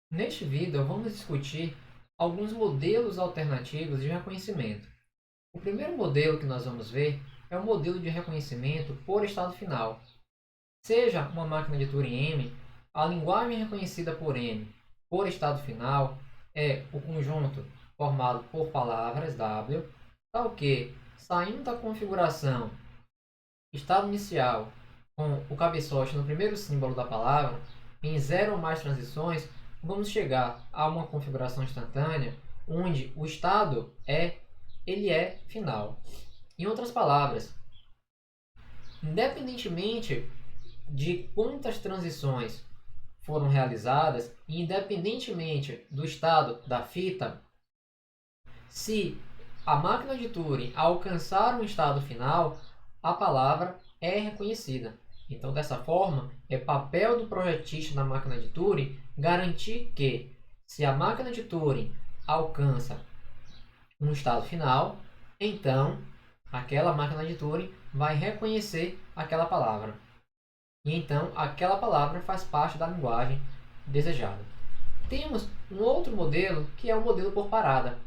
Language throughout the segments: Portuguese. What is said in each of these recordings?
Neste vídeo, vamos discutir alguns modelos alternativos de reconhecimento. O primeiro modelo que nós vamos ver é o modelo de reconhecimento por estado final. Seja uma máquina de Turing M, a linguagem reconhecida por M por estado final é o conjunto formado por palavras W, tal que, saindo da configuração estado inicial com o cabeçote no primeiro símbolo da palavra, em zero ou mais transições, vamos chegar a uma configuração instantânea onde o estado ele é final. Em outras palavras, independentemente de quantas transições foram realizadas, e independentemente do estado da fita, se a máquina de Turing alcançar um estado final, a palavra é reconhecida. Então, dessa forma, é papel do projetista na máquina de Turing garantir que, se a máquina de Turing alcança um estado final, então aquela máquina de Turing vai reconhecer aquela palavra. E então aquela palavra faz parte da linguagem desejada. Temos um outro modelo que é o modelo por parada,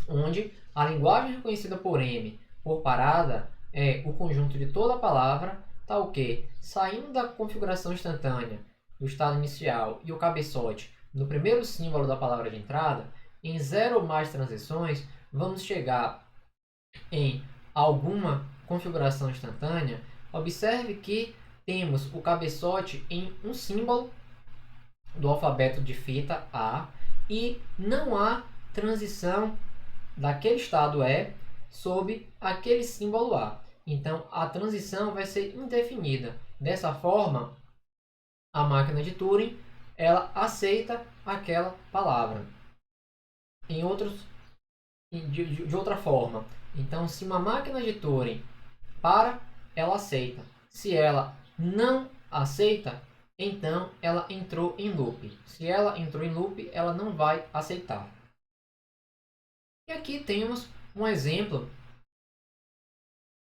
onde a linguagem reconhecida por M por parada é o conjunto de toda a palavra, tal que, saindo da configuração instantânea do estado inicial e o cabeçote no primeiro símbolo da palavra de entrada, em zero ou mais transições, vamos chegar em alguma configuração instantânea. Observe que temos o cabeçote em um símbolo do alfabeto de fita A e não há transição daquele estado E sob aquele símbolo A. Então, a transição vai ser indefinida. Dessa forma, a máquina de Turing ela aceita aquela palavra. Em outros, de outra forma, então, se uma máquina de Turing para, ela aceita. Se ela não aceita, então ela entrou em loop. Se ela entrou em loop, ela não vai aceitar. E aqui temos um exemplo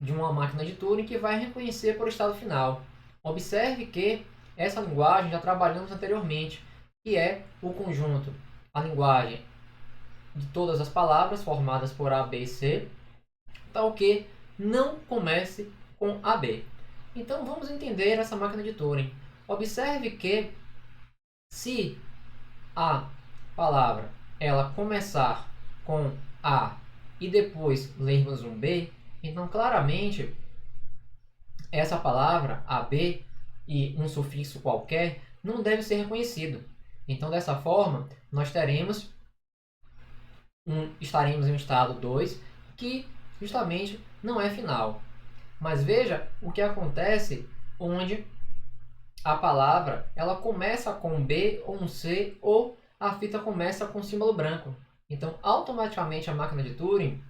de uma máquina de Turing que vai reconhecer por estado final. Observe que essa linguagem já trabalhamos anteriormente, que é o conjunto, a linguagem de todas as palavras formadas por A, B e C, tal que não comece com AB. Então vamos entender essa máquina de Turing. Observe que se a palavra ela começar com A e depois lermos um B, então claramente essa palavra AB e um sufixo qualquer não deve ser reconhecido. Então dessa forma nós estaremos em um estado 2 que justamente não é final. Mas veja o que acontece onde a palavra ela começa com um B ou um C ou a fita começa com um símbolo branco. Então, automaticamente a máquina de Turing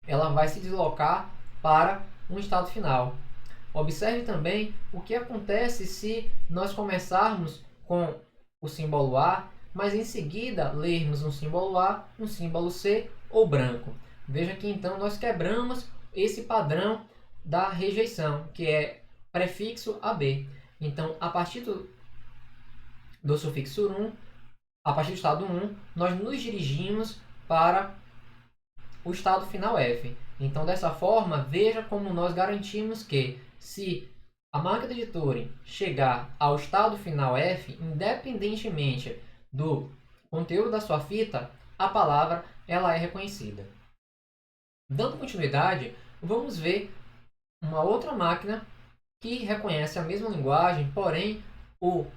ela vai se deslocar para um estado final. Observe também o que acontece se nós começarmos com o símbolo A, mas em seguida lermos um símbolo A, um símbolo C ou branco. Veja que então nós quebramos esse padrão da rejeição, que é prefixo AB. Então, a partir do sufixo 1, a partir do estado 1, nós nos dirigimos para o estado final F. Então, dessa forma, veja como nós garantimos que, se a máquina de Turing chegar ao estado final F, independentemente do conteúdo da sua fita, a palavra ela é reconhecida. Dando continuidade, vamos ver uma outra máquina que reconhece a mesma linguagem, porém o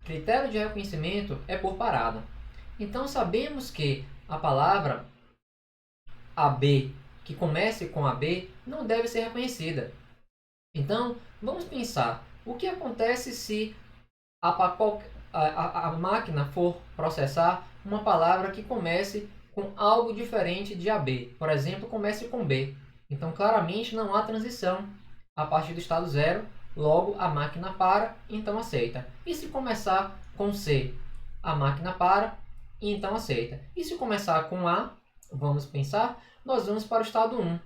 critério de reconhecimento é por parada. Então sabemos que a palavra AB que comece com AB não deve ser reconhecida. Então vamos pensar o que acontece se a máquina for processar uma palavra que comece com algo diferente de AB. Por exemplo, comece com B. Então claramente não há transição a partir do estado 0. Logo, a máquina para e então aceita. E se começar com C, a máquina para e então aceita. E se começar com A, vamos pensar, nós vamos para o estado 1.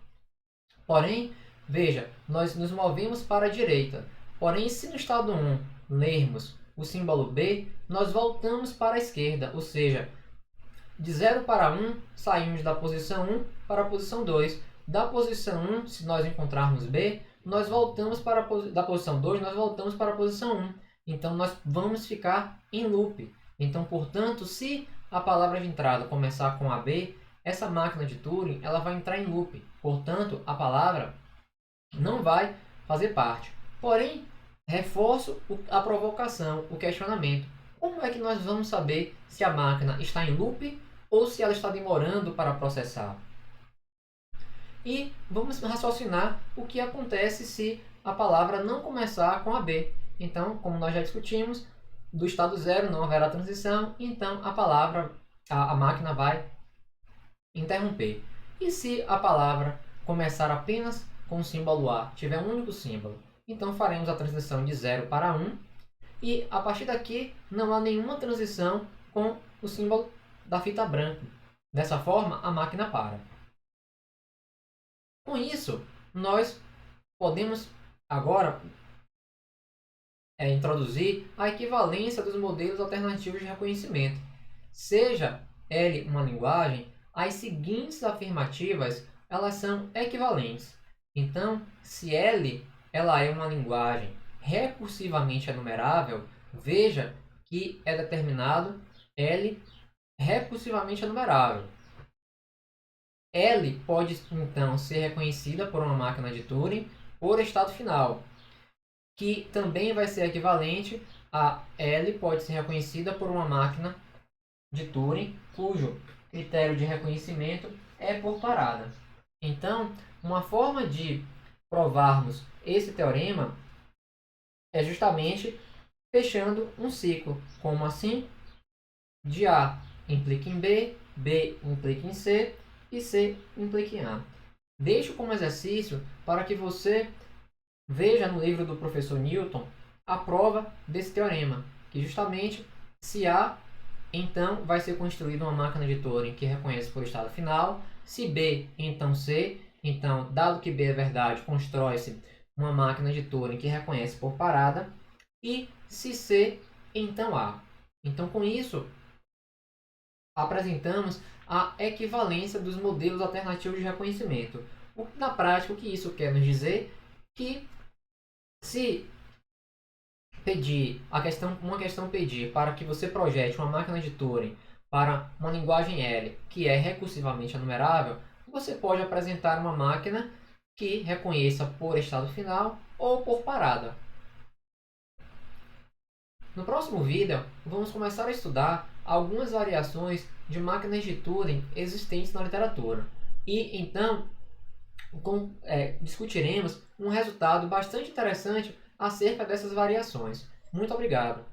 Porém, veja, nós nos movemos para a direita. Porém, se no estado 1 lermos o símbolo B, nós voltamos para a esquerda, ou seja, de 0 para 1, saímos da posição 1 para a posição 2. Da posição 1, se nós encontrarmos B, nós voltamos para da posição 2, nós voltamos para a posição 1. Então, nós vamos ficar em loop. Então, portanto, se a palavra de entrada começar com AB, essa máquina de Turing ela vai entrar em loop. Portanto, a palavra não vai fazer parte. Porém, reforço a provocação, o questionamento. Como é que nós vamos saber se a máquina está em loop ou se ela está demorando para processar? E vamos raciocinar o que acontece se a palavra não começar com a B. Então, como nós já discutimos, do estado 0 não haverá transição, então a máquina vai interromper. E se a palavra começar apenas com o símbolo A, tiver um único símbolo, então faremos a transição de 0 para 1, e a partir daqui não há nenhuma transição com o símbolo da fita branca. Dessa forma, a máquina para. Com isso, nós podemos agora introduzir a equivalência dos modelos alternativos de reconhecimento. Seja L uma linguagem, as seguintes afirmativas elas são equivalentes. Então, se L ela é uma linguagem recursivamente enumerável, veja que é determinado L recursivamente enumerável. L pode, então, ser reconhecida por uma máquina de Turing por estado final, que também vai ser equivalente a L pode ser reconhecida por uma máquina de Turing, cujo critério de reconhecimento é por parada. Então, uma forma de provarmos esse teorema é justamente fechando um ciclo. Como assim? De A implica em B, B implica em C e C implica em A. Deixo como exercício para que você veja no livro do professor Newton a prova desse teorema, que justamente se A, então vai ser construída uma máquina de Turing que reconhece por estado final, se B, então C, então dado que B é verdade, constrói-se uma máquina de Turing que reconhece por parada, e se C, então A. Então com isso, apresentamos a equivalência dos modelos alternativos de reconhecimento. Na prática, o que isso quer nos dizer? Que se uma questão pedir para que você projete uma máquina de Turing para uma linguagem L que é recursivamente enumerável, você pode apresentar uma máquina que reconheça por estado final ou por parada. No próximo vídeo, vamos começar a estudar algumas variações de máquinas de Turing existentes na literatura. E então discutiremos um resultado bastante interessante acerca dessas variações. Muito obrigado!